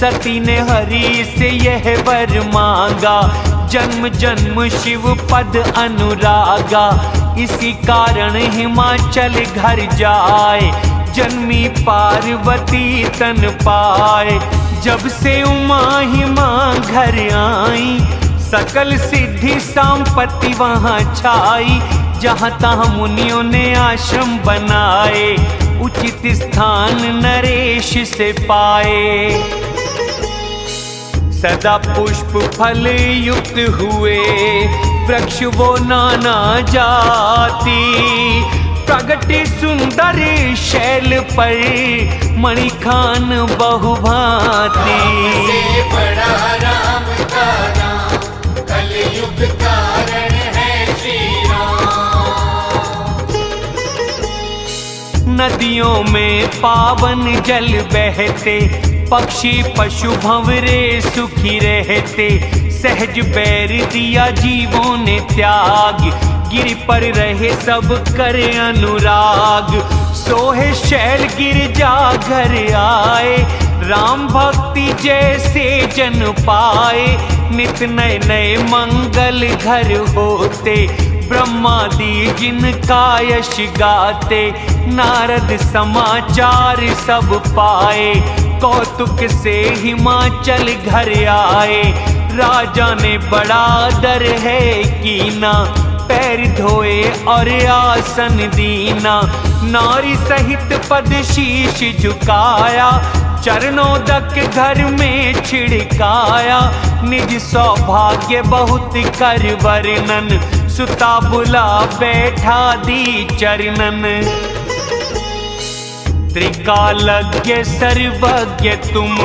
सती ने हरि से यह वर मांगा, जन्म जन्म शिव पद अनुरागा। इसी कारण हिमाचल घर जाए, जन्मी पार्वती तन पाए। जब से उमा हिमा घर आई, सकल सिद्धि संपत्ति वहाँ छाई। जहाँ तहाँ मुनियों ने आश्रम बनाए, उचित स्थान नरेश से पाए। सदा पुष्प फल युक्त हुए, वृक्ष वो नाना जाति। प्रगटे सुंदर शैल पर, मणिखान बहुभांति। बड़ा राम का नाम, कलयुग कारण है श्री राम। नदियों में पावन जल बहते, पक्षी पशु भंवरे सुखी रहते। सहज बैर दिया जीवों ने त्याग, गिर पर रहे सब करे अनुराग। सोहे शैल गिरजा घर आए, राम भक्ति जैसे जन पाए। नित नए नए मंगल घर होते, ब्रह्मादि जिनका यश गाते। नारद समाचार सब पाए, कौतुक से हिमाचल घर आए। राजा ने बड़ा डर है कीना, पैर धोए और आसन दीना। नारी सहित पद शीश झुकाया, चरणोदक घर में छिड़काया। निज सौभाग्य बहुत कर वर्णन, सुता बुला बैठा दी चरणन। त्रिकालज्ञ सर्वज्ञ तुम,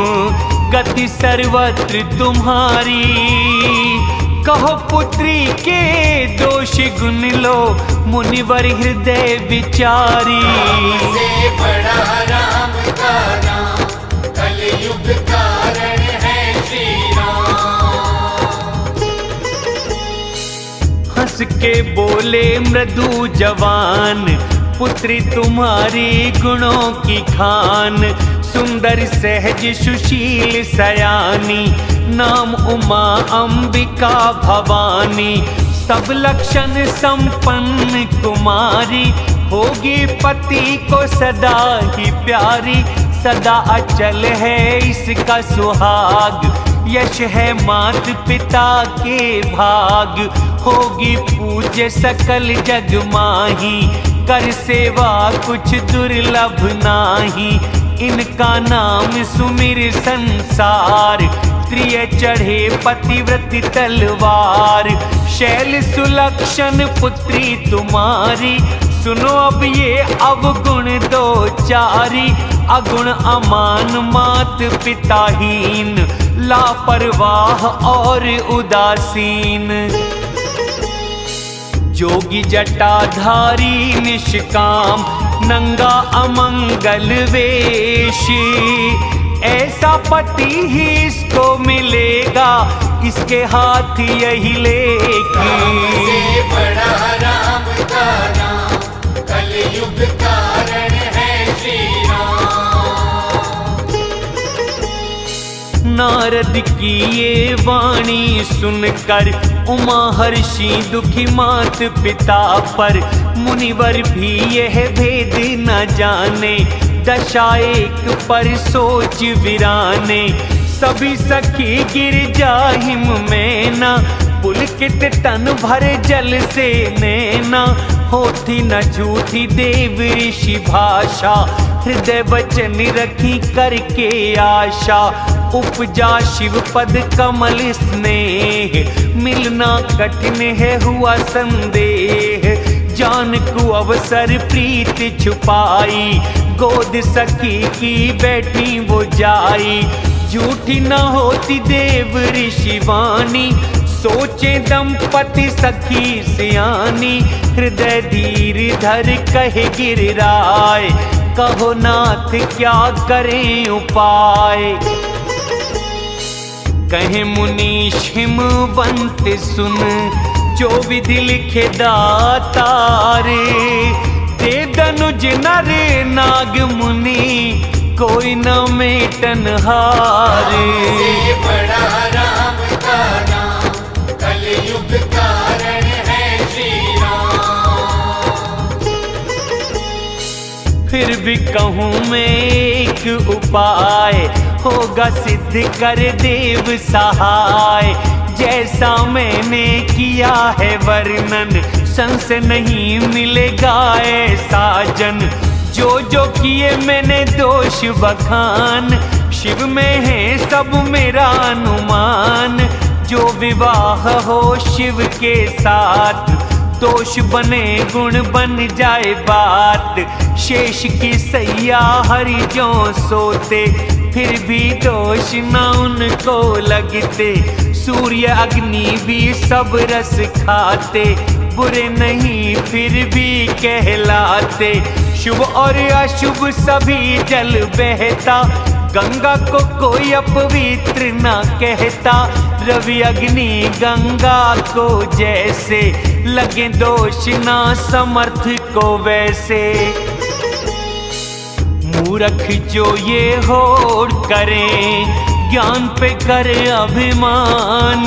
गति सर्वत्र तुम्हारी। कहो पुत्री के दोष गुण लो, मुनिवर हृदय विचारी। से बड़ा राम का नाम, कलयुग कारण है श्री राम। हंस के बोले मृदु जवान, पुत्री तुम्हारी गुणों की खान। सुंदर सहज सुशील सयानी, नाम उमा अंबिका भवानी। सब लक्षण संपन्न कुमारी, होगी पति को सदा ही प्यारी। सदा अचल है इसका सुहाग, यश है मात पिता के भाग। होगी पूज्य सकल जग माही, कर सेवा कुछ दुर्लभ नाही। इनका नाम सुमिर संसार, प्रिय चढ़े पतिव्रत तलवार। शैल सुलक्षण पुत्री तुम्हारी, सुनो अब ये अवगुण दो चारी। अगुण अमान मात पिताहीन, लापरवाह और उदासीन। जोगी जटाधारी निष्काम, नंगा अमंगल वेश। ऐसा पति ही इसको मिलेगा, इसके हाथ यही लेके। से बड़ा राम का नाम, कलयुग कारण है श्री राम। नारद की ये वाणी सुनकर, उमा हर्षी दुखी मात पिता पर। मुनिवर भी यह भेद न जाने, दशा एक पर सोच वीराने। सभी सखी गिर जाहिम में न, पुलकित तन भर जल से नैना। होती न झूठी देव ऋषि भाषा, हृदय वचन रखी करके आशा। उपजा शिव पद कमल स्नेह, मिलना कठिन है हुआ संदेह। जान को अवसर प्रीत छुपाई, गोद सखी की बैठी वो जाई। झूठी न होती देव ऋषि वाणी, सोचे दंपति सखी सियानी। हृदय धीर धर कहे गिरिराय, कहो नाथ क्या करें उपाय। कहे मुनीश हिमवंत सुन, जो विधि लिखे दातारे। दे दनुज नर नाग मुनि, कोई न मेटनहार। से बड़ा राम का नाम, कलयुग कारण है श्री राम। फिर भी कहूँ मैं एक उपाय, होगा सिद्ध कर देव सहाय। जैसा मैंने किया है वर्णन, संशय नहीं मिलेगा ऐसा जन। जो जो किए मैंने दोष बखान, शिव में है सब मेरा अनुमान। जो विवाह हो शिव के साथ, दोष बने गुण बन जाए बात। शेष की सैया हरि जो सोते, फिर भी दोष न उनको लगते। सूर्य अग्नि भी सब रस खाते, बुरे नहीं फिर भी कहलाते। शुभ और अशुभ सभी जल बहता, गंगा को कोई अपवित्र न कहता। रवि अग्नि गंगा को जैसे, लगे दोष ना समर्थ को वैसे। मूर्ख जो ये होड़ करें, ज्ञान पे करे अभिमान।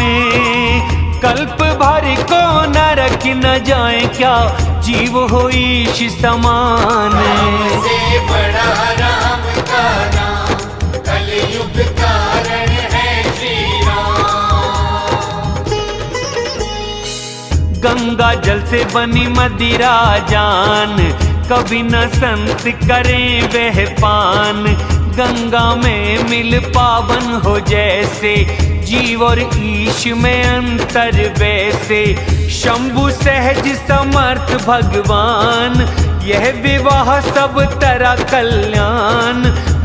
कल्प भर को नरक न जाए क्या, जीव हो ईश समान। से बड़ा राम का नाम, कलयुग कारण है श्री राम। गंगा जल से बनी मदिरा जान, कभी न संत करें वह पान। गंगा में मिल पावन हो जैसे, जीव और ईश में अंतर वैसे। शंभु सहज समर्थ भगवान, यह विवाह सब तरह कल्याण।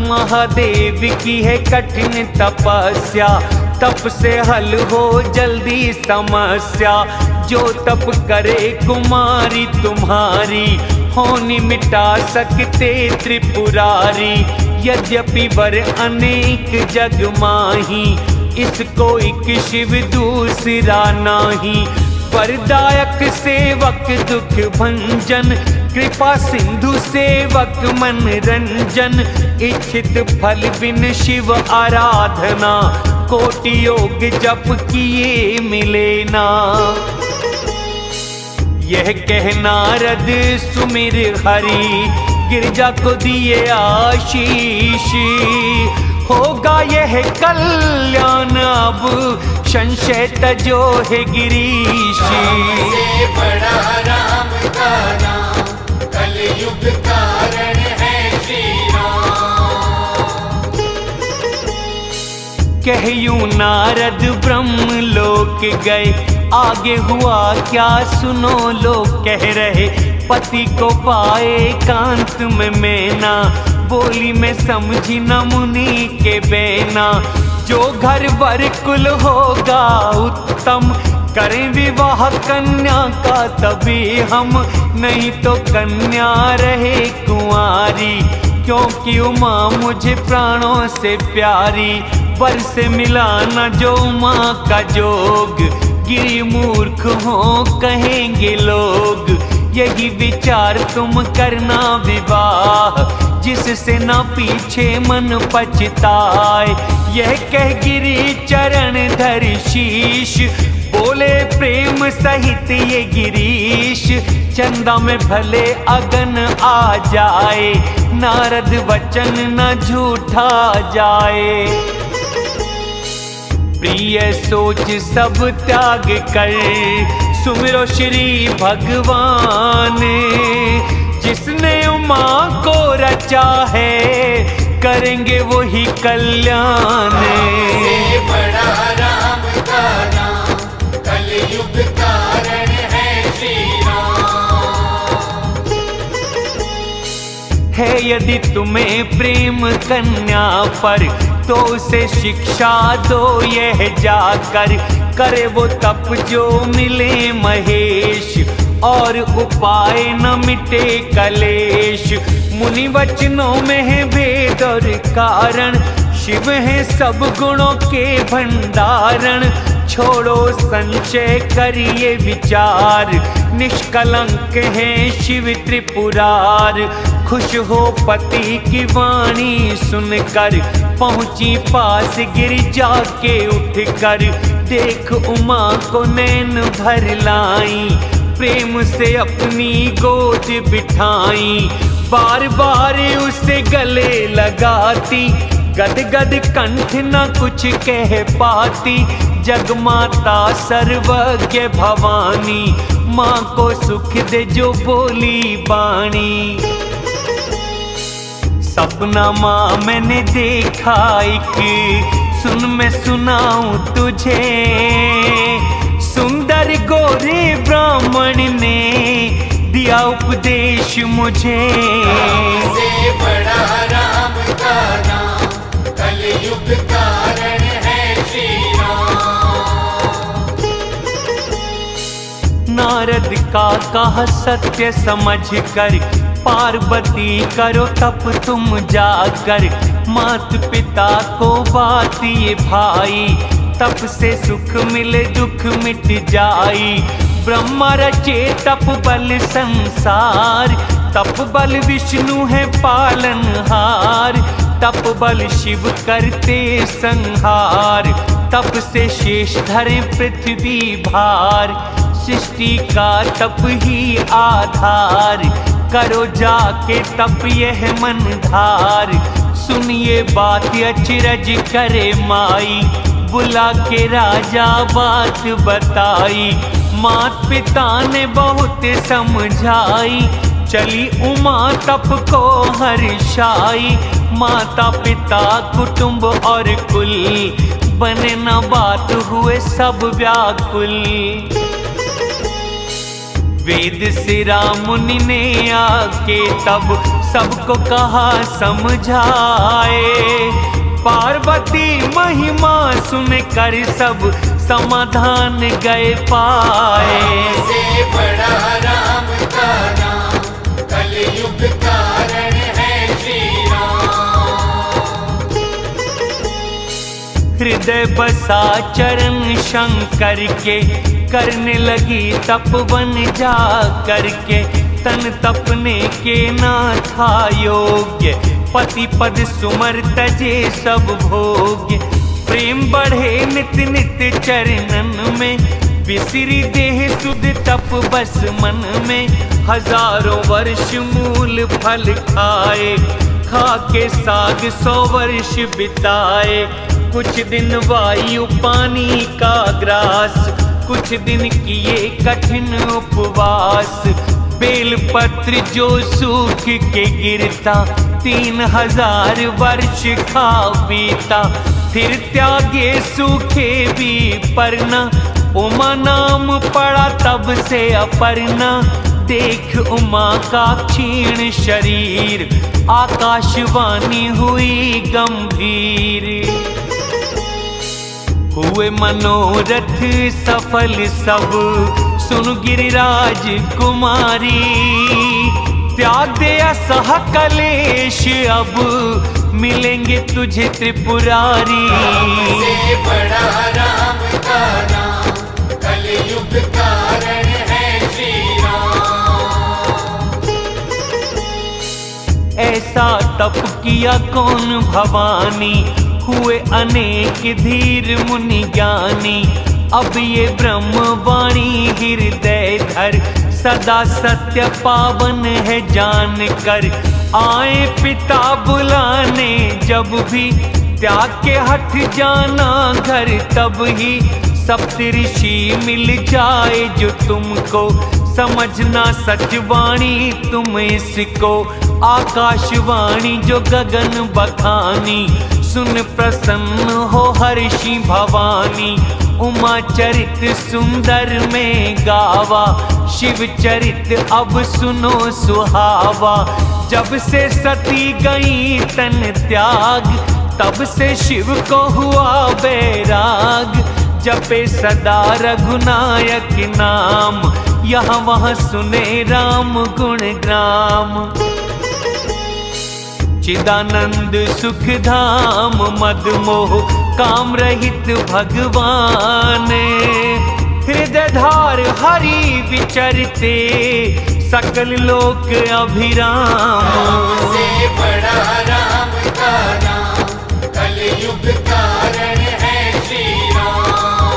महादेव की है कठिन तपस्या, तप से हल हो जल्दी समस्या। जो तप करे कुमारी तुम्हारी, होनी मिटा सकते त्रिपुरारी। यद्यपि वर अनेक जग माही, इसको एक शिव दूसरा नाही। वरदायक सेवक दुख भंजन, कृपा सिंधु सेवक मनरंजन। इच्छित फल बिन शिव आराधना, कोटि योग जप किए मिले ना। यह कह नारद सुमिर हरि, गिरजा को दिए आशीष। होगा यह कल्याण अब, संशय तजो है गिरीश। से बड़ा राम का नाम, कलयुग कारण है श्री राम। कहयूं नारद ब्रह्म लोक गए, आगे हुआ क्या सुनो लोग कह रहे। पति को पाए कांत में मैना, बोली में समझी न मुनि के बेना। जो घर वर कुल होगा उत्तम, करें विवाह कन्या का तभी हम। नहीं तो कन्या रहे कुंवारी, क्योंकि उमा मुझे प्राणों से प्यारी। वर से मिला न जो उमा का जोग, गिरी मूर्ख हो कहेंगे लोग। यही विचार तुम करना विवाह, जिससे न पीछे मन पछताए। यह कह गिरी चरण धर शीश, बोले प्रेम सहित ये गिरीश। चंदा में भले अगन आ जाए, नारद वचन न झूठा जाए। प्रिय सोच सब त्याग कर, सुमिरो श्री भगवान। जिसने उमा को रचा है, करेंगे वही कल्याण। से बड़ा राम का नाम, कलयुग कारण है श्री राम। है यदि तुम्हें प्रेम कन्या पर, तो उसे शिक्षा दो यह जाकर। करे वो तप जो मिले महेश, और उपाय न मिटे कलेश। मुनि वचनों में है भेद और कारण, शिव है सब गुणों के भंडारण। छोड़ो संशय करिए विचार, निष्कलंक है शिव त्रिपुरार। खुश हो पति की वाणी सुनकर, पहुंची पास गिरिजा के उठकर, देख उमा को नैन भर लाई, प्रेम से अपनी गोद बिठाई, बार बार उसे गले लगाती, गदगद कंठ न कुछ कह पाती, जगमाता सर्वज्ञ भवानी, माँ को सुख दे जो बोली बाणी। सपना माँ मैंने देखा एक, सुन मैं सुनाऊं तुझे, सुंदर गोरे ब्राह्मण ने दिया उपदेश मुझे। से बड़ा राम का नाम, कलयुग कारण है श्री राम। नारद का कहा सत्य समझ कर, पार्वती करो तप तुम जाकर, मात पिता को बात ये भाई, तप से सुख मिले दुख मिट जाई, ब्रह्मा रचे तप बल संसार, तप बल विष्णु है पालनहार, तप बल शिव करते संहार, तप से शेष धरे पृथ्वी भार, सृष्टि का तप ही आधार, करो जाके तप यह मन धार, सुनिए बात अचरज करे माई, बुला के राजा बात बताई, मात पिता ने बहुत समझाई, चली उमा तप को हर्षाई, माता पिता कुटुंब और कुल, बने न बात हुए सब व्याकुल। वेद से राम मुनि ने आके तब सबको कहा समझाए, पार्वती महिमा सुन कर सब समाधान गए पाए। से बड़ा राम का नाम, कलयुग कारण है श्री राम। हृदय बसा चरण शंकर के, करने लगी तप बन जा करके, तन तपने के ना था योग्य, पति पद सुमर तजे सब भोग्य, प्रेम बढ़े नित नित चरणन में, विसिरी देह सुध तप बस मन में, हजारों वर्ष मूल फल खाए, खा के साग 100 वर्ष बिताए, कुछ दिन वायु पानी का ग्रास, कुछ दिन किए कठिन उपवास, बेल पत्र जो सूख के गिरता, 3000 वर्ष खा बीता, फिर त्यागे सूखे भी परना, उमा नाम पड़ा तब से अपर्णा, देख उमा का क्षीण शरीर, आकाशवाणी हुई गंभीर, हुए मनोरथ सफल सब, सुन गिरिराज कुमारी, त्याग दे असह कलेश अब, मिलेंगे तुझे त्रिपुरारी। से बड़ा राम का नाम, कलयुग कारण है श्री राम। ऐसा तप किया कौन भवानी, हुए अनेक धीर मुनि ज्ञानी, अब ये ब्रह्मवाणी हृदय धर, सदा सत्य पावन है जान कर, आए पिता बुलाने जब भी, त्याग के हट जाना घर तब ही, सप्तऋषि मिल जाए जो तुमको, समझना सचवाणी तुम इसको, आकाशवाणी जो गगन बखानी, सुन प्रसन्न हो हर्षि भवानी, उमा चरित सुंदर में गावा, शिव चरित अब सुनो सुहावा, जब से सती गई तन त्याग, तब से शिव को हुआ बैराग, जपे सदा रघुनायक नाम, यहाँ वहाँ सुने राम गुण ग्राम। चिदानंद सुख धाम मदमोह काम रहित भगवान, हृदय धार हरि विचरते, सकल लोक अभिराम। राम से बड़ा राम का नाम, कलयुग कारण है श्री राम।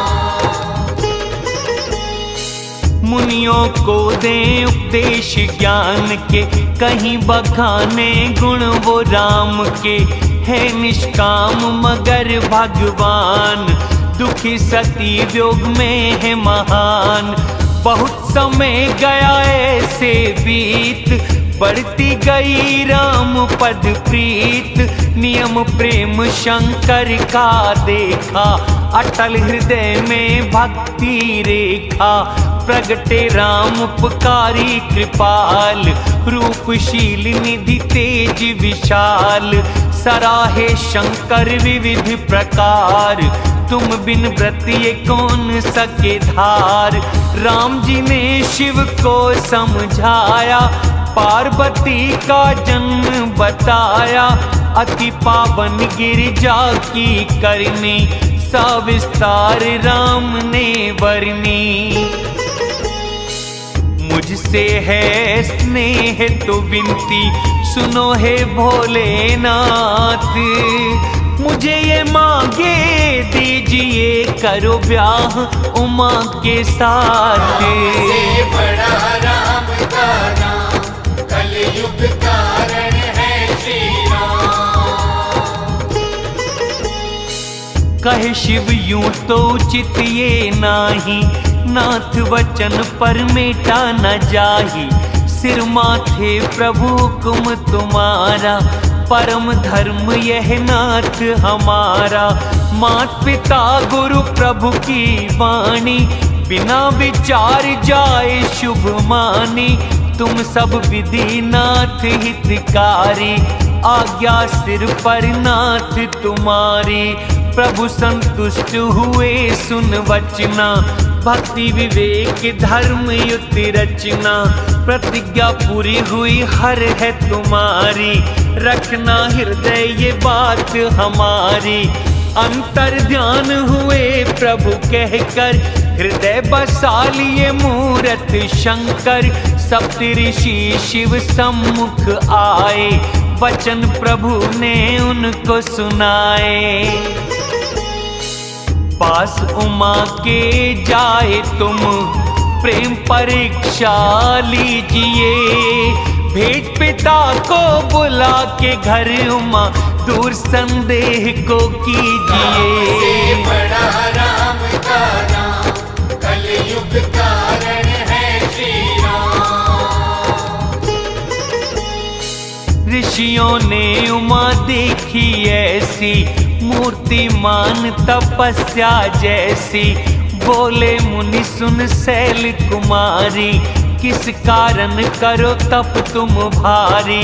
मुनियों को दें उपदेश ज्ञान के, कहीं बखाने गुण वो राम के। है निष्काम मगर भगवान, दुखी सती व्योग में है महान। बहुत समय गया ऐसे बीत, बढ़ती गई राम पद प्रीत। नियम प्रेम शंकर का देखा, अटल हृदय में भक्ति रेखा। प्रगटे राम उपकारी कृपाल, रूपशील निधि तेज विशाल। सराहे शंकर विविध प्रकार, तुम बिन व्रत ये कौन सके धार। राम जी ने शिव को समझाया, पार्वती का जन्म बताया। अति पावन गिरिजा की करनी, सविस्तार राम ने वर्णी। मुझसे है स्नेह तो विनती, सुनो है भोलेनाथ। मुझे ये मांगे दीजिए, करो ब्याह उमा के साथ। से बड़ा राम का नाम, कलयुग कारण है श्री राम। कहे शिव यूं तो उचित ये नाही, नाथ वचन पर मेटा न जाही। सिर माथे प्रभु हुक्म तुम्हारा, परम धर्म यह नाथ हमारा। मात पिता गुरु प्रभु की वाणी, बिना विचार जाए शुभ मानी। तुम सब विधि नाथ हितकारी, आज्ञा सिर पर नाथ तुम्हारी। प्रभु संतुष्ट हुए सुन वचना, भक्ति विवेक धर्म युति रचना। प्रतिज्ञा पूरी हुई हर है तुम्हारी, रखना हृदय ये बात हमारी। अंतर ध्यान हुए प्रभु कहकर, हृदय बसा लिए मूरत शंकर। सप्त ऋषि शिव सम्मुख आए, वचन प्रभु ने उनको सुनाए। पास उमा के जाए तुम, प्रेम परीक्षा लीजिए। भेंट पिता को बुला के घर उमा, दूर संदेह को कीजिए। से बड़ा राम का नाम, कलयुग कारण है श्री राम। ऋषियों ने उमा देखी ऐसी, मूर्तिमान तपस्या जैसी। बोले मुनि सुन शैल कुमारी, किस कारण करो तप तुम भारी।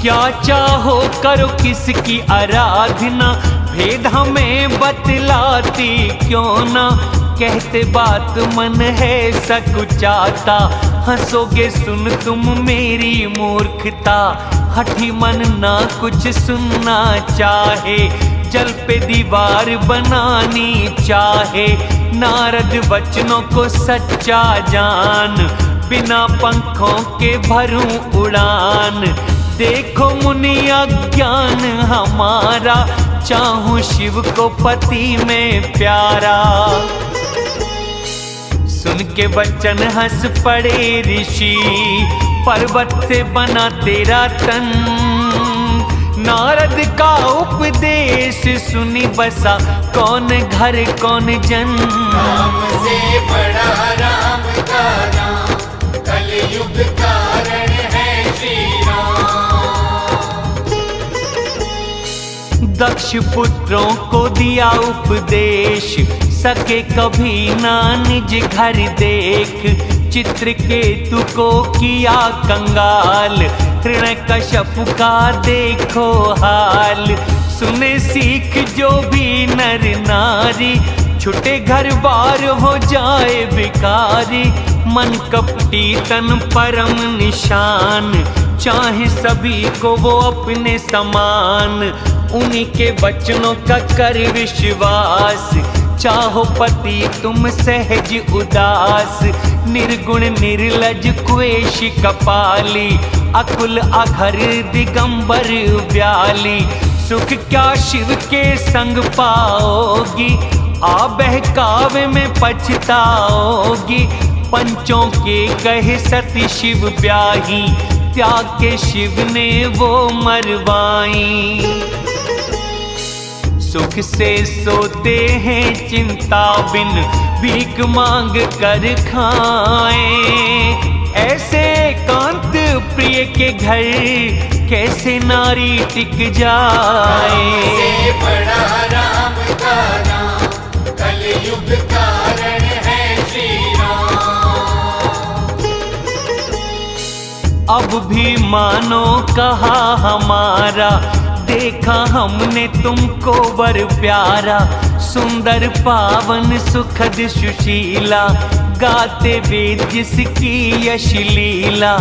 क्या चाहो करो किसकी आराधना, भेद हमें बतलाती क्यों ना। कहते बात मन है सकुचाता, हंसोगे सुन तुम मेरी मूर्खता। हठी मन ना कुछ सुनना चाहे, जल पे दीवार बनानी चाहे। नारद वचनों को सच्चा जान, बिना पंखों के भरूं उड़ान। देखो मुनि अज्ञान हमारा, चाहूं शिव को पति में प्यारा। सुन के वचन हंस पड़े ऋषि, पर्वत से बना तेरा तन। नारद का उपदेश सुनी बसा, कौन घर कौन जन। राम से बड़ा राम का नाम, कलयुग कारण है श्री राम। दक्ष पुत्रों को दिया उपदेश, सके कभी ना निज घर देख। चित्रकेतु को किया कंगाल, हिरण्यकश्यप का देखो हाल। सुने सीख जो भी नर नारी, छुटे घर बार हो जाए भिखारी। मन कपटी तन परम निशान, चाहे सभी को वो अपने समान। उन्हीं के वचनों का कर विश्वास, चाहो पति तुम सहज उदास। निर्गुण निर्लज क्वेश कपाली, अकुल अघर दिगंबर व्याली। सुख क्या शिव के संग पाओगी, आ बहकावे में पछताओगी। पंचों के कहे सती शिव ब्याही, त्याग के शिव ने वो मरवाई। सुख से सोते हैं चिंता बिन, भीख मांग कर खाएं। ऐसे एकांत प्रिय के घर कैसे नारी टिक जाए। से बड़ा राम का नाम, कलयुग कारण है श्री राम। अब भी मानो कहा हमारा, देखा हमने तुमको वर प्यारा। सुंदर पावन सुखद सुशीला, गाते वेद जिसकी यश लीला।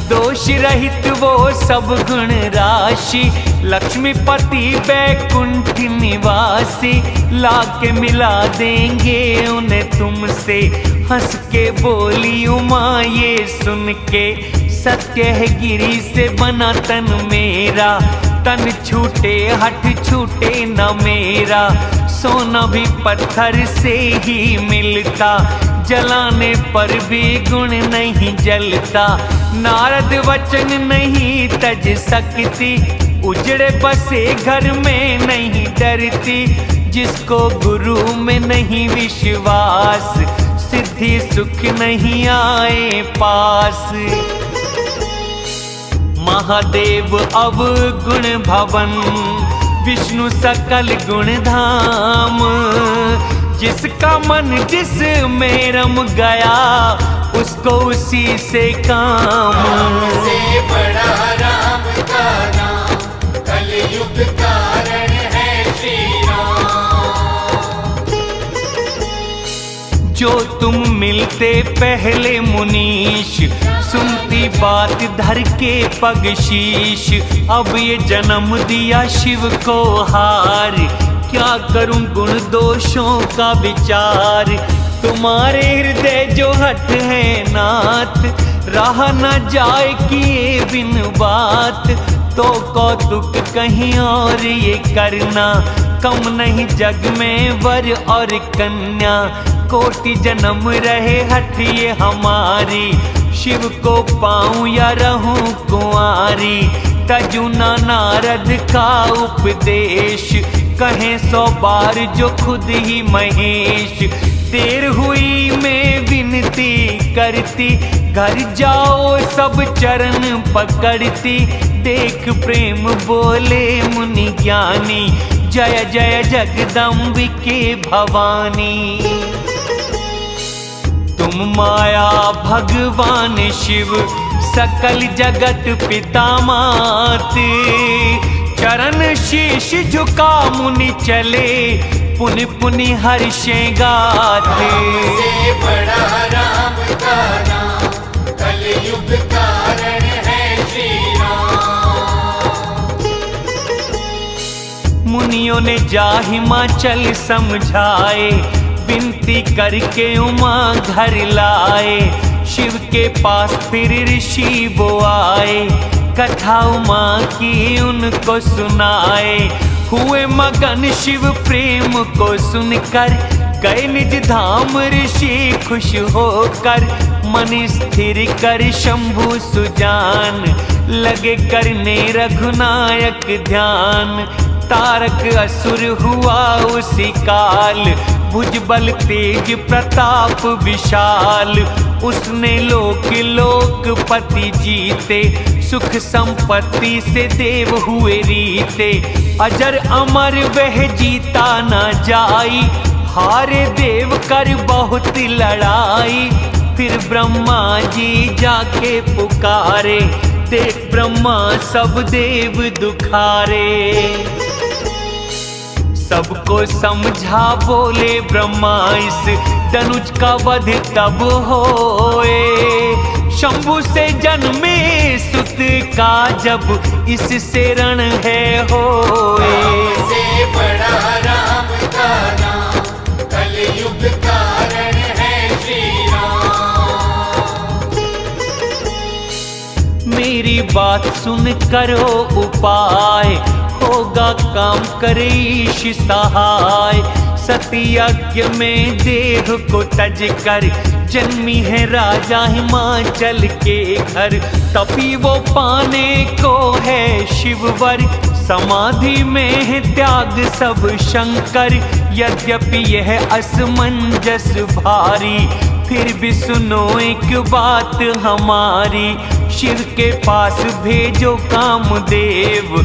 दोष रहित वो सब गुण राशि, लक्ष्मीपति बैकुंठ निवासी। लाके मिला देंगे उन्हें तुमसे, हंस के बोली उमा ये सुन के। सत्य है गिरी से बना तन मेरा, तन छूटे हट छूटे न मेरा। सोना भी पत्थर से ही मिलता, जलाने पर भी गुण नहीं जलता। नारद वचन नहीं तज सकती, उजड़े बसे घर में नहीं डरती। जिसको गुरु में नहीं विश्वास, सिद्धि सुख नहीं आए पास। महादेव अवगुण भवन, विष्णु सकल गुण धाम। जिसका मन जिस में रम गया, उसको उसी से काम। से बड़ा राम का नाम, कलयुग कारण है श्री राम। जो तुम मिलते पहले मुनीश, सुनती बात धर के पग शीश। अब ये जन्म दिया शिव को हार, क्या करूं गुण दोषों का विचार। तुम्हारे हृदय जो हट है नाथ, रहा न जाए किए बिन बात। तो कौतुक कहीं और ये करना, कम नहीं जग में वर और कन्या। कोटि जन्म रहे हट ये हमारी, शिव को पाऊं या रहूं कुंवारी। तजुना नारद का उपदेश, कहें 100 बार जो खुद ही महेश। देर हुई मैं विनती करती, घर जाओ सब चरण पकड़ती। देख प्रेम बोले मुनि ज्ञानी, जय जय जगदम्बिके भवानी। तुम माया भगवान शिव, सकल जगत पिता मात। चरण शीश झुका मुनि चले, पुनि पुनि हर्षे गाते। से बड़ा राम का नाम, कलयुग कारण है श्री राम। मुनियों ने जा हिमाचल समझाए, विनती करके उमा घर लाए। शिव के पास फिर ऋषि वो आए, कथा उमा की उनको सुनाए। हुए मगन शिव प्रेम को सुनकर, गए निज धाम ऋषि खुश होकर। मन स्थिर कर शंभु सुजान, लगे करने रघुनायक ध्यान। तारक असुर हुआ उसी काल, भुजबल तेज प्रताप विशाल। उसने लोक लोकपति जीते, सुख संपत्ति से देव हुए रीते। अजर अमर वह जीता न जाई, हारे देव कर बहुत लड़ाई। फिर ब्रह्मा जी जाके पुकारे, देख ब्रह्मा सब देव दुखारे। सबको समझा बोले ब्रह्मा, इस धनुष का वध तब होए। शंभु से जन्मे सुत का, जब इससे रण है होए। से बड़ा राम का नाम, कलयुग कारण है श्री राम। बात सुन करो उपाय, होगा काम करे ईश सहाय। सत्ययज्ञ में देह को तज कर जन्मी है राजा हिमाचल के घर। तभी वो पाने को है शिववर, समाधि में है त्याग सब शंकर। यद्यपि यह असमंजस भारी, फिर भी सुनो एक बात हमारी। शिव के पास भेजो कामदेव,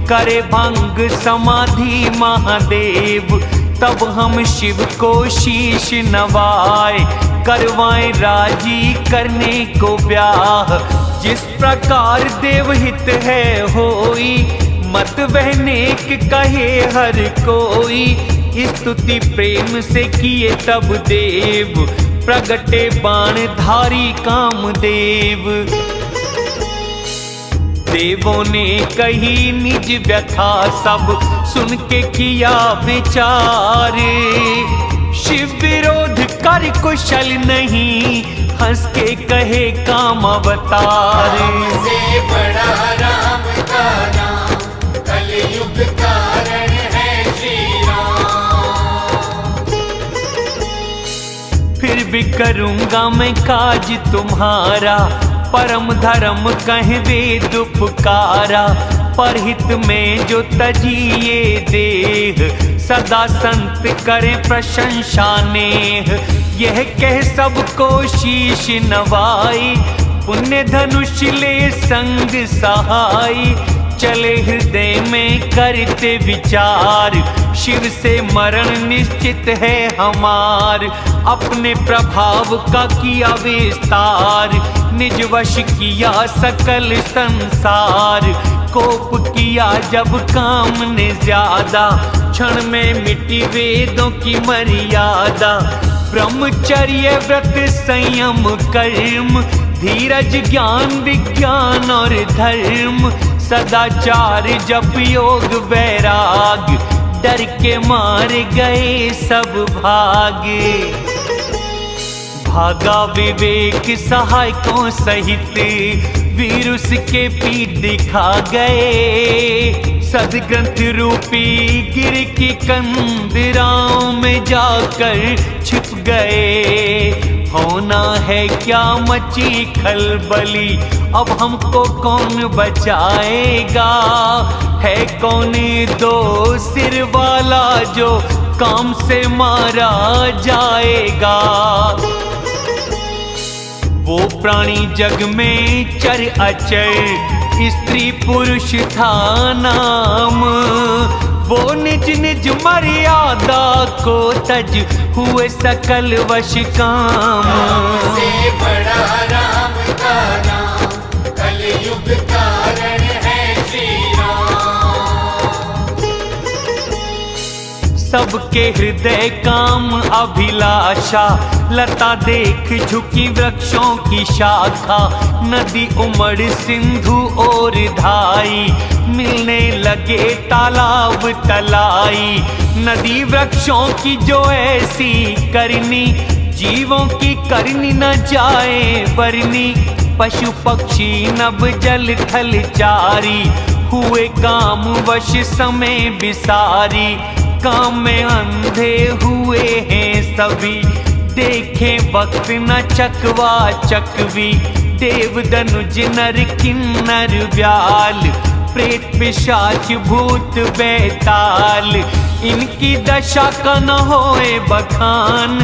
करे भंग समाधि महादेव। तब हम शिव को शीश नवाए, करवाएं राजी करने को ब्याह। जिस प्रकार देवहित है होई, मत वह नेक कहे हर कोई। स्तुति प्रेम से किए तब देव, प्रगटे बाण धारी कामदेव। देवों ने कही निज व्यथा, सब सुन के किया विचार। शिव विरोध कर कुशल नहीं, हंस के कहे काम अवतार। से बड़ा राम का नाम, कलयुग कारण है श्री राम। फिर भी करूँगा मैं काज तुम्हारा, परम धर्म कहे वेद पुकारा। परहित में जो तजिए देह, सदा संत करें प्रशंसा नेह। यह कह सबको शीश नवाई, पुण्य धनुष ले संग सहाय। चले हृदय में करते विचार, शिव से मरण निश्चित है हमार। अपने प्रभाव का किया विस्तार, निज वश किया सकल संसार। कोप किया जब काम ने ज्यादा, क्षण में मिटी वेदों की मर्यादा। ब्रह्मचर्य व्रत संयम कर्म, धीरज ज्ञान विज्ञान और धर्म। सदाचार जप योग वैराग, डर के मार गए सब भागे। भागा विवेक सहायकों सहित, वीर उसके पीठ दिखा गए। सदग्रंथ रूपी गिर की कंदराओं में जाकर छिप गए। होना है क्या मची खलबली, अब हमको कौन बचाएगा। है कौन दो सिर वाला जो काम से मारा जाएगा। वो प्राणी जग में चर अचर, स्त्री पुरुष था नाम। वो निज निज मर्यादा को तज हुए सकल वश काम। से बड़ा राम का नाम, कलयुग कारण है श्री राम। सबके हृदय काम अभिलाषा, लता देख झुकी वृक्षों की शाखा। नदी उमड़ सिंधु और धाई, मिलने लगे तालाब तलाई। नदी वृक्षों की जो ऐसी करनी, जीवों की करनी न जाए बरनी। पशु पक्षी नभ जल थल चारी, हुए काम वश समय बिसारी। काम में अंधे हुए हैं सभी, देखे वक्त न चकवा चकवी। देव दनुज नर किन्नर व्याल, प्रेत पिशाच भूत बैताल। इनकी दशा का न होए बखान,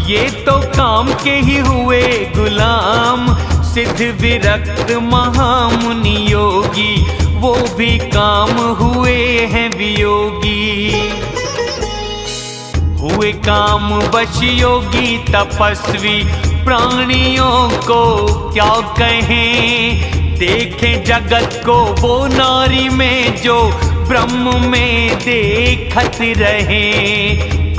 ये तो काम के ही हुए गुलाम। सिद्ध विरक्त महामुनि योगी, वो भी काम हुए हैं वियोगी। हुए काम वश योगी तपस्वी, प्राणियों को क्या कहें। देखें जगत को वो नारी में जो ब्रह्म में देखत रहे।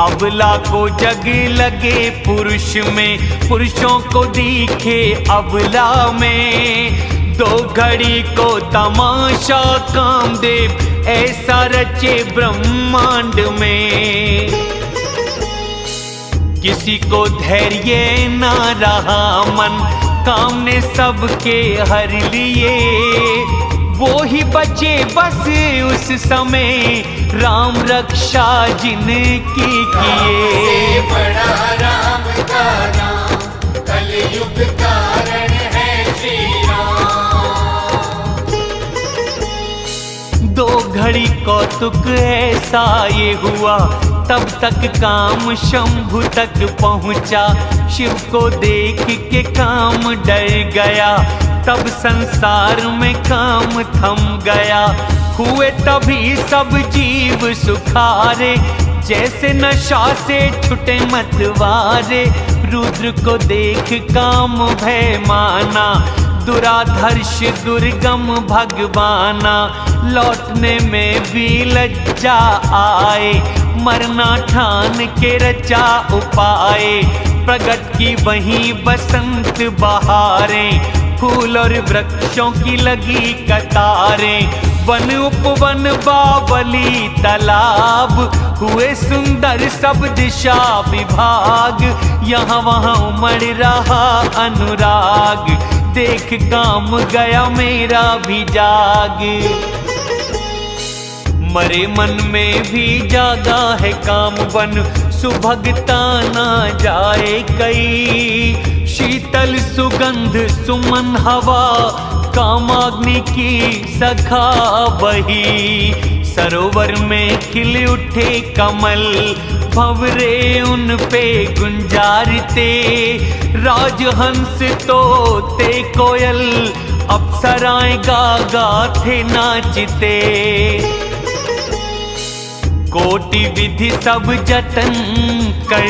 अबला को जग लगे पुरुष में, पुरुषों को दिखे अबला में। दो घड़ी को तमाशा कामदेव, ऐसा रचे ब्रह्मांड में। किसी को धैर्य ना रहा मन, काम ने सबके हर लिए। वो ही बचे बस उस समय राम रक्षा जिनकी किए। बड़ा राम का नाम कलयुग कारण है श्री राम। दो घड़ी कौतुक ऐसा ये हुआ, तब तक काम शंभु तक पहुंचा। शिव को देख के काम डर गया, तब संसार में काम थम गया। हुए तभी सब जीव सुखारे, जैसे नशा से छुटे मतवारे। रुद्र को देख काम भय माना, दुराधर्ष दुर्गम भगवाना। लौटने में भी लज्जा आए, मरना ठान के रचा उपाय। प्रगट की वहीं बसंत बहारें, फूल और वृक्षों की लगी कतारें। वन उपवन बावली तालाब, हुए सुंदर सब दिशा विभाग। यहाँ वहाँ उमड़ रहा अनुराग, देख काम गया मेरा भी जाग। मरे मन में भी जागा है काम बन, सुभगता ना जाए कई। शीतल सुगंध सुमन हवा, कामाग्नि की सखा बही। सरोवर में खिल उठे कमल, भंवरे उन पे गुंजारते। राजहंस तोते कोयल, अप्सराएं गा गा थे नाचते। कोटि विधि सब जतन कर,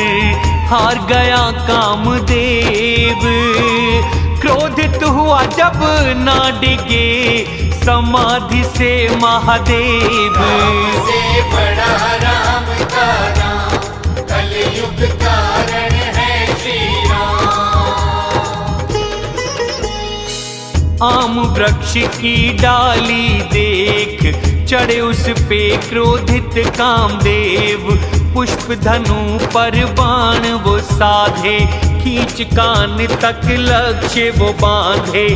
हार गया कामदेव। क्रोधित हुआ जब ना डिगे, समाधि से महादेव। से बड़ा राम का नाम कलयुग कारण है श्री राम। आम वृक्ष की डाली देख, चढ़े उस पे क्रोधित कामदेव। पुष्प धनु पर बाण वो साधे, खींच कान तक लक्ष्य वो बांधे।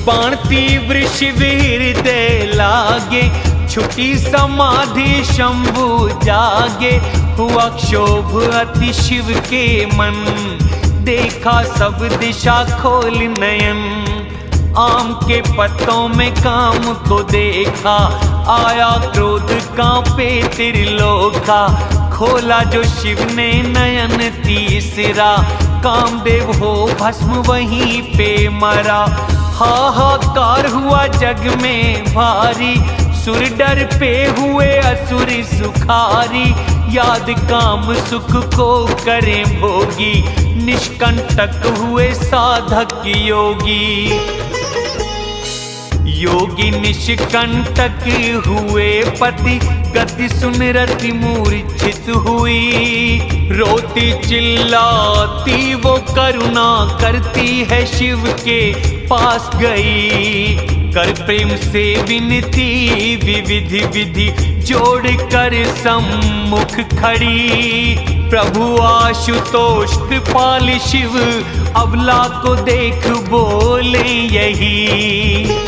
बाण तीव्र शिव हृदय लागे, छुटी समाधि शंभु जागे। हुआ क्षोभ अति शिव के मन, देखा सब दिशा खोल नयन। आम के पत्तों में काम को देखा, आया क्रोध कांपे त्रिलोका। खोला जो शिव ने नयन तीसरा, कामदेव हो भस्म वहीं पे मरा। हाहाकार हुआ जग में भारी, सुर डर पे हुए असुर सुखारी। याद काम सुख को करें भोगी, निष्कंटक हुए साधक योगी। योगी निष्कंटक हुए पति, गति सुन रति मूर्छित हुई। रोती चिल्लाती वो करुणा करती है, शिव के पास गई। कर प्रेम से विनती विविधि विधि, जोड़ कर सम्मुख खड़ी। प्रभु आशुतोष कृपाल शिव, अबला को देख बोले यही।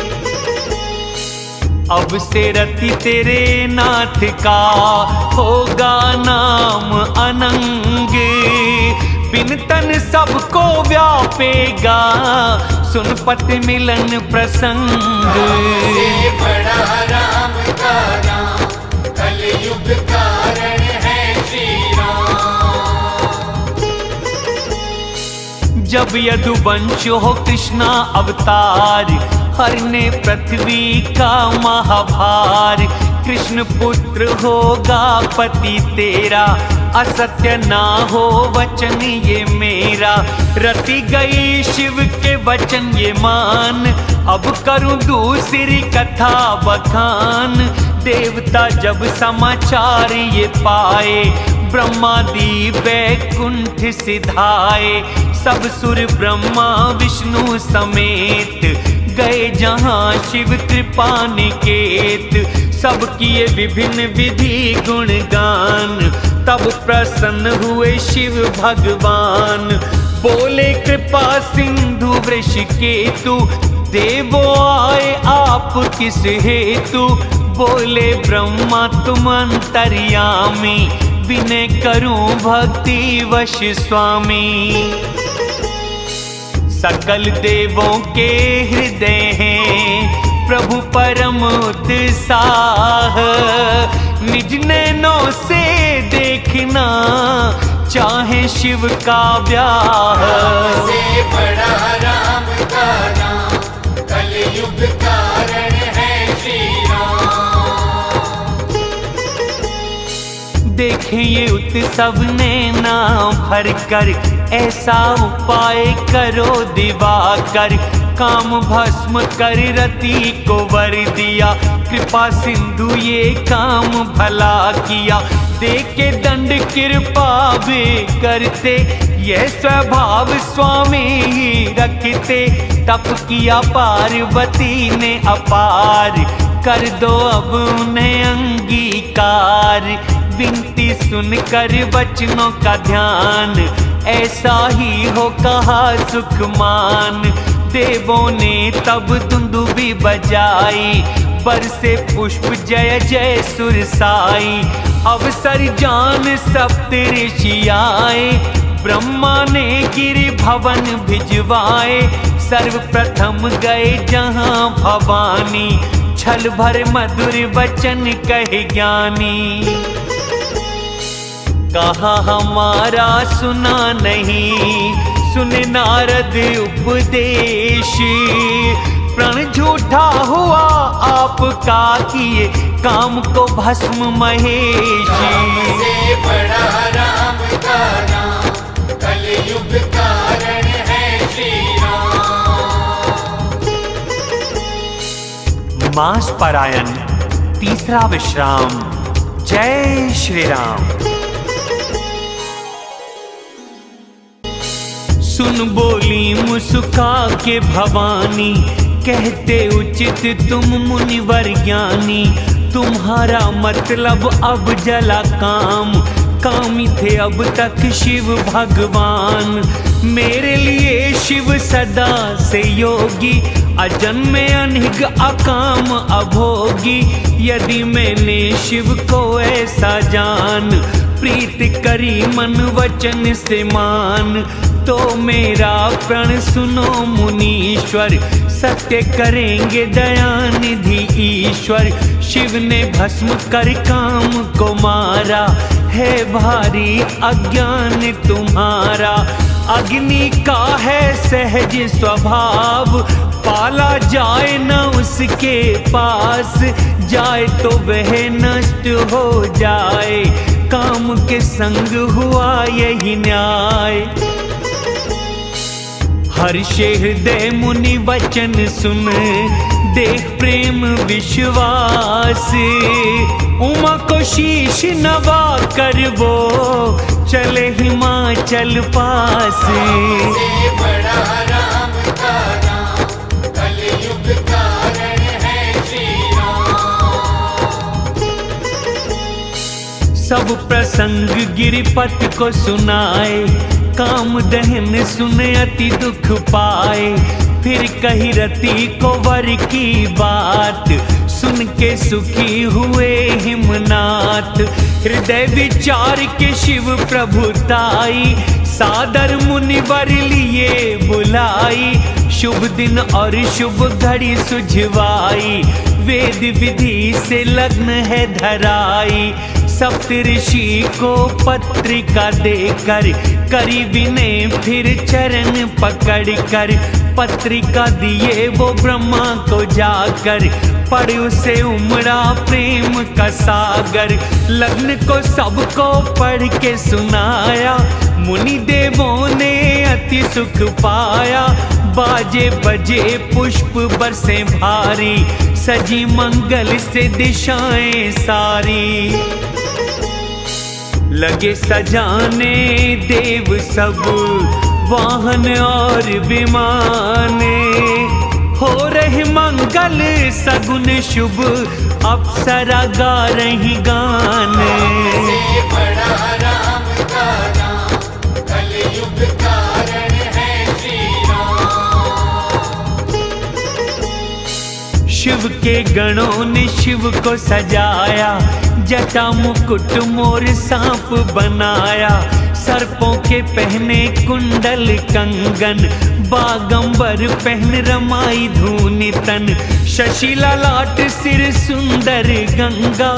अब से रति तेरे नाथ का होगा नाम अनंग। बिन तन सबको व्यापेगा, सुन पति मिलन प्रसंग। से बड़ा राम का नाम कलयुग कारण है श्री राम। जब यदुवंश हो कृष्णा अवतार, हरने पृथ्वी का महाभार। कृष्ण पुत्र होगा पति तेरा, असत्य ना हो वचन ये मेरा। रति गई शिव के वचन ये मान, अब करूं दूसरी कथा बखान। देवता जब समाचार ये पाए, ब्रह्मादि वैकुंठ सिधाए। सब सुर ब्रह्मा विष्णु समेत, गए जहाँ शिव कृपा निकेत। सब किए विभिन्न विधि गुणगान, तब प्रसन्न हुए शिव भगवान। बोले कृपा सिंधु वृषकेतु, देवो आए आप किस हेतु, बोले ब्रह्मा तुम अंतर्यामी, विनय करूं भक्ति वश स्वामी। सकल देवों के हृदय हैं प्रभु परम उत्साह, निज नैनों से देखना चाहे शिव का ब्याह। से बड़ा राम का नाम, कलयुग कारण है श्री राम। देखें ये उत्सव ने नाम भर कर, ऐसा उपाय करो दिवाकर, काम भस्म कर रति को वर दिया, कृपा सिंधु ये काम भला किया। देके दंड कृपा भी करते, ये स्वभाव स्वामी ही रखते। तप किया पार्वती ने अपार, कर दो अब उन्हें अंगीकार। विनती सुनकर वचनों का ध्यान, ऐसा ही हो कहा सुख मान। देवों ने तब दुंदुभी बजाई, बरसे पुष्प जय जय सुर साई। अवसर जान सप्त ऋषि आए, ब्रह्मा ने गिरि भवन भिजवाए। सर्वप्रथम गए जहां भवानी, छल भर मधुर वचन कहे ज्ञानी। कहा हमारा सुना नहीं, सुने नारद उपदेश। प्रण झूठा हुआ आपका, किए काम को भस्म महेश। से बड़ा राम का नाम, कलयुग कारण है श्री राम। मास परायण तीसरा विश्राम। जय श्री राम। सुन बोली मुस्का के भवानी, कहते उचित तुम मुनिवर ज्ञानी। तुम्हारा मतलब अब जला काम, कामी थे अब तक शिव भगवान। मेरे लिए शिव सदा से योगी, अजन्मे अनहिग अकाम अभोगी। यदि मैंने शिव को ऐसा जान, प्रीत करी मन वचन से मान। तो मेरा प्रण सुनो मुनीश्वर, सत्य करेंगे दयानिधि ईश्वर। शिव ने भस्म कर काम को मारा, है भारी अज्ञान तुम्हारा। अग्नि का है सहज स्वभाव, पाला जाए न उसके पास। जाए तो वह नष्ट हो जाए, काम के संग हुआ यही न्याय। हर्षे हृदय मुनि वचन सुन, देख प्रेम विश्वास। उमा को शीश नवा कर वो, चले हिमाचल पास। से बड़ा राम का नाम, कलयुग कारण है श्री राम। सब प्रसंग गिरिपत को सुनाए, काम दहन सुने अति दुख पाए। फिर कही रति को वर की बात, सुन के सुखी हुए हिमनाथ। हृदय विचार के शिव प्रभुताई, सादर मुनिवर लिए बुलाई। शुभ दिन और शुभ घड़ी सुझवाई, वेद विधि से लग्न है धराई। सप्तऋषि को पत्रिका देकर, करी विनय फिर चरण पकड़ कर। पत्रिका दिए वो ब्रह्मा को जाकर, पढ़ उसे उमड़ा प्रेम का सागर। लग्न को सबको पढ़ के सुनाया, मुनि देवों ने अति सुख पाया। बाजे बजे पुष्प बरसे भारी, सजी मंगल से दिशाएं सारी। लगे सजाने देव सब, वाहन और विमाने। हो रहे मंगल सगुन शुभ, अप्सरा गा रही गाने। से बड़ा राम का नाम, कलयुग कारण है श्री राम। शिव के गणों ने शिव को सजाया, जटा मुकुट मोर सांप बनाया, सर्पों के पहने कुंडल कंगन, बागंबर पहन रमाई धूनि तन, शशिला लाट सिर सुंदर गंगा,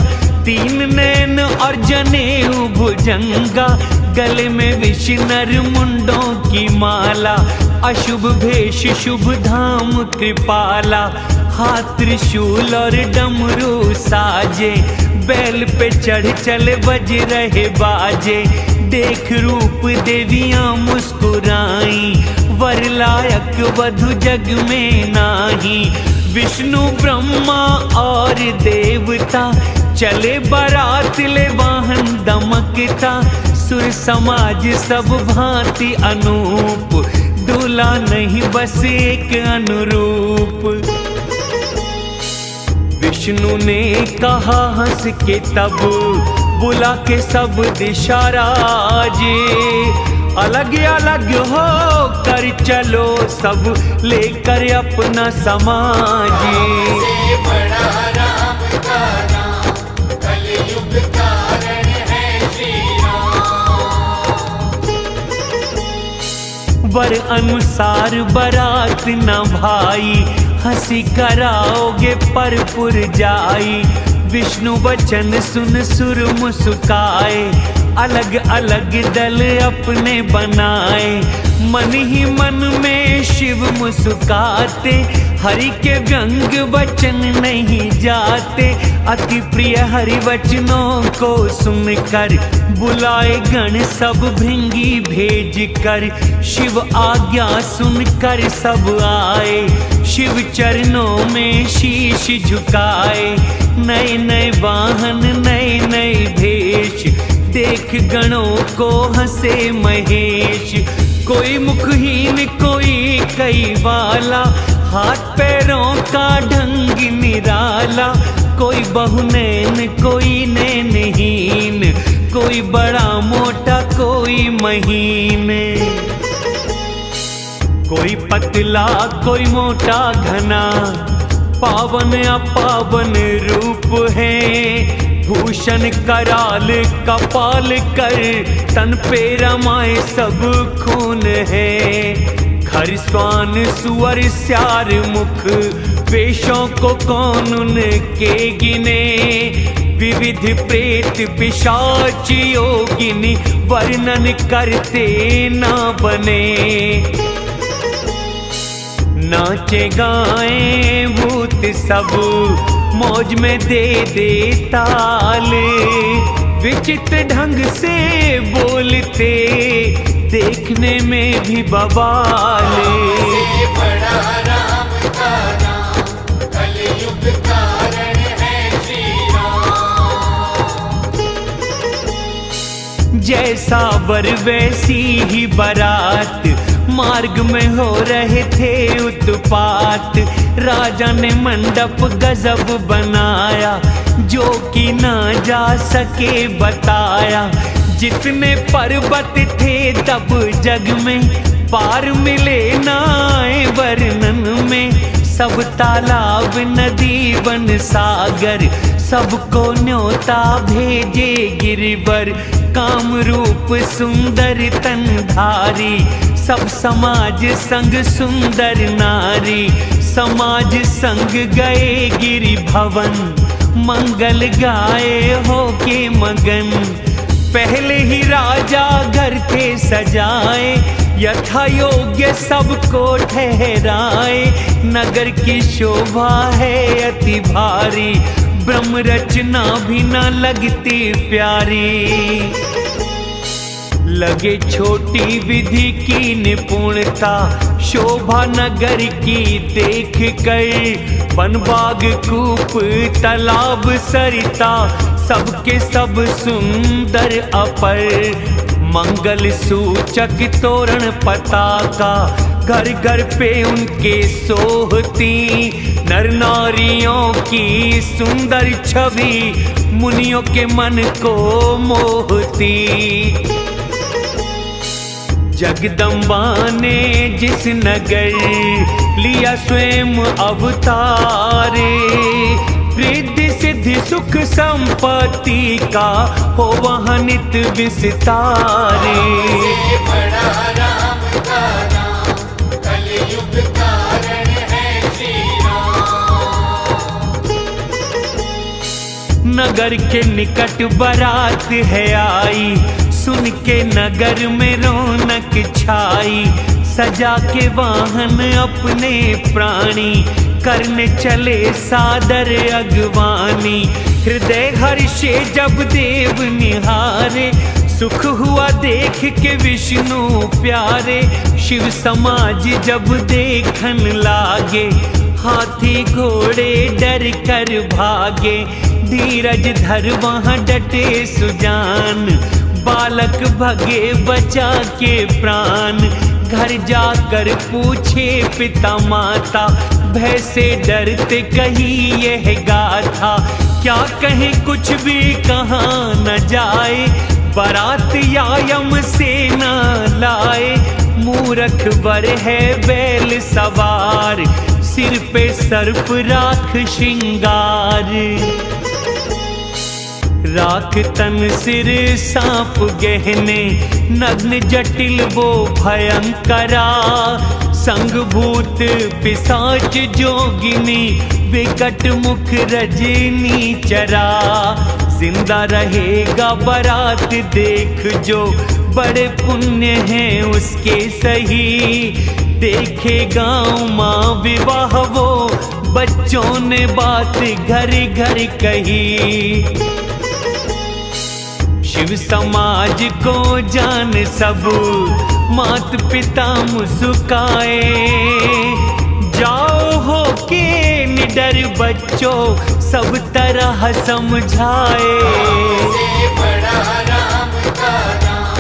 तीन नैन और जनेऊ भुजंगा, गले में विष नर मुंडों की माला, अशुभ भेष शुभ धाम कृपाला, हाथ त्रिशूल और डमरू साजे, बैल पे चढ़ चले बज रहे बाजे, देख रूप देवियां मुस्कुराई, वर लायक वधु जग में नाही, विष्णु ब्रह्मा और देवता, चले बारात ले वाहन दमकता, सुर समाज सब भांति अनूप, दूल्हा नहीं बस एक अनुरूप। विष्णु ने कहा हंस के तब, बुला के सब दिशा राजे, अलग अलग हो कर चलो सब लेकर अपना समाज। से बड़ा राम का नाम, कलयुग कारण है श्री राम। वर अनुसार बारात न भाई, हंसी कराओगे परपुर जाई, विष्णु वचन सुन सुर मुस्काए, अलग अलग दल अपने बनाए, मन ही मन में शिव मुस्काते, हरि के व्यंग वचन नहीं जाते, अति प्रिय हरि वचनों को सुनकर, बुलाए गण सब भृंगी भेज कर, शिव आज्ञा सुनकर सब आए, शिव चरणों में शीश झुकाए, नए नए वाहन नए नए भेष, देख गणों को हंसे महेश, कोई मुखहीन कोई कई वाला, हाथ पैरों का ढंग निराला, कोई बहुनैन कोई नैनहीन, कोई बड़ा मोटा कोई महीन, कोई पतला कोई मोटा घना, पावन अपावन रूप है, भूषण कराल कपाल कर, तन पे रमाए सब खून है, खर स्वान सुअर स्यार मुख, वेशों को कौन उनके गिने, विविध प्रेत पिशाच योगिनी, वर्णन करते ना बने, नाचे गाए भूत सब मौज में दे दे ताले, विचित्र ढंग से बोलते देखने में भी बवाले। से बड़ा राम का नाम, कलयुग कारण है श्री राम। जैसा वर वैसी ही बारात, मार्ग में हो रहे थे उत्पात, राजा ने मंडप गजब बनाया, जो कि ना जा सके बताया, जितने पर्वत थे तब जग में, पार मिले नाए वर्णन में, सब तालाब नदी वन सागर, सबको न्योता भेजे गिरवर, काम रूप सुंदर तनधारी, सब समाज संग सुंदर नारी, समाज संग गए गिरि भवन, मंगल गाए हो के मगन, पहले ही राजा घर थे सजाए, यथा योग्य सबको ठहराए, नगर की शोभा है अति भारी, ब्रह्म रचना भी न लगती प्यारी, लगे छोटी विधि की निपुणता, शोभा नगर की देख कर, वन बाग कूप तालाब सरिता, सबके सब सुंदर अपर, मंगल सूचक तोरण पताका, घर घर पे उनके सोहती, नर नारियों की सुंदर छवि, मुनियों के मन को मोहती, जगदम्बा ने जिस नगर लिया स्वयं अवतारे, रिद्धि सिद्धि सुख संपत्ति का हो वहाँ नित विस्तारे। से बड़ा राम का नाम, कलयुग कारण है श्री राम। नगर के निकट बारात है आई, सुन के नगर में रौनक छाई। सजा के वाहन अपने प्राणी, करने चले सादर अगवानी। हृदय हर्षे जब देव निहारे, सुख हुआ देख के विष्णु प्यारे। शिव समाज जब देखन लागे, हाथी घोड़े डर कर भागे। धीरज धर वहाँ डटे सुजान, बालक भगे बचा के प्राण। घर जाकर पूछे पिता माता, भय से डरते कही यह गाथा। क्या कहें कुछ भी कहा न जाए, बारात या यम से न लाए। मूरख वर है बैल सवार, सिर पे सर्प राख श्रृंगार। राख तन सिर सांप गहने, नग्न जटिल वो भयंकरा। संग भूत पिशाच जोगिनी, विकट मुख रजनी चरा। जिंदा रहेगा बारात देख जो, बड़े पुण्य हैं उसके सही। देखे गाँव माँ विवाह वो, बच्चों ने बात घर घर कही। शिव समाज को जान सब, मात पिता मुस्काए। जाओ हो के निडर बच्चों, सब तरह समझाए। से बड़ा राम का नाम,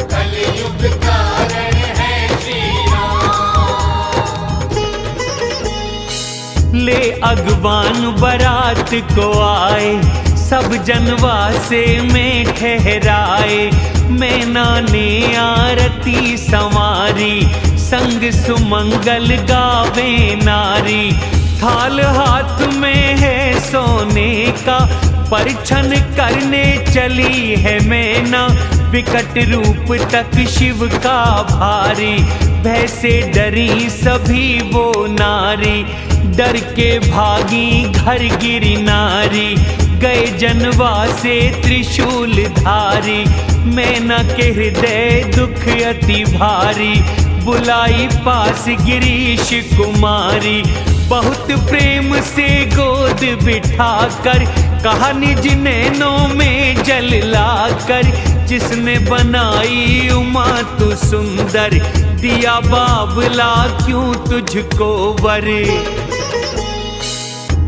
कलयुग कारण है श्री राम। ले अगवान बारात को आए, सब जनवासे में ठहराए। मैना ने आरती संवारी, संग सुमंगल गावे नारी। थाल हाथ में है सोने का, परिछन करने चली है मैना। विकट रूप तक शिव का भारी, भय से डरी सभी वो नारी। डर के भागी घर गिरी नारी, गए जनवासे त्रिशूल धारी। मैना के हृदय दुख अति भारी, बुलाई पास गिरीश कुमारी। बहुत प्रेम से गोद बिठाकर, कहा निज नैनों में जल लाकर। जिसने बनाई उमा तू सुंदर, दिया बाबला क्यों तुझको वर।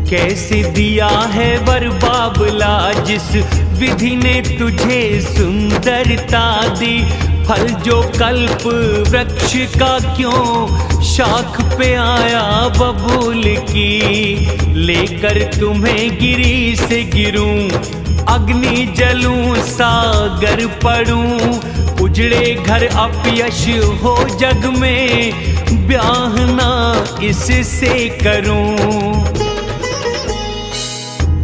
कैसे दिया है वर बाबला, जिस विधि ने तुझे सुंदरता दी। फल जो कल्प वृक्ष का क्यों, शाख पे आया बबूल की। लेकर तुम्हें गिरी से गिरूं, अग्नि जलूं सागर पड़ूं। उजड़े घर अपयश हो जग में, ब्याह ना इससे करूं।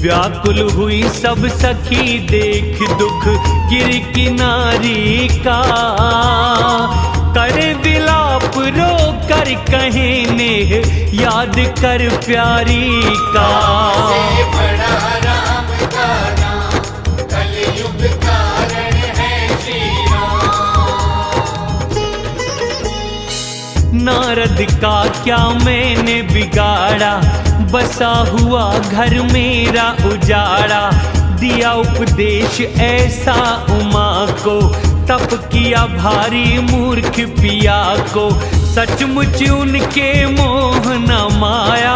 व्याकुल हुई सब सखी देख दुख, गिर किनारी का। करे विलाप रो कर कहे नेह, याद कर प्यारी का। से बड़ा राम का नाम, कलयुग कारण है श्री राम। नारद का क्या मैंने बिगाड़ा, बसा हुआ घर मेरा उजाड़ा। दिया उपदेश ऐसा उमा को, तप किया भारी मूर्ख पिया को। सचमुच उनके मोह न माया,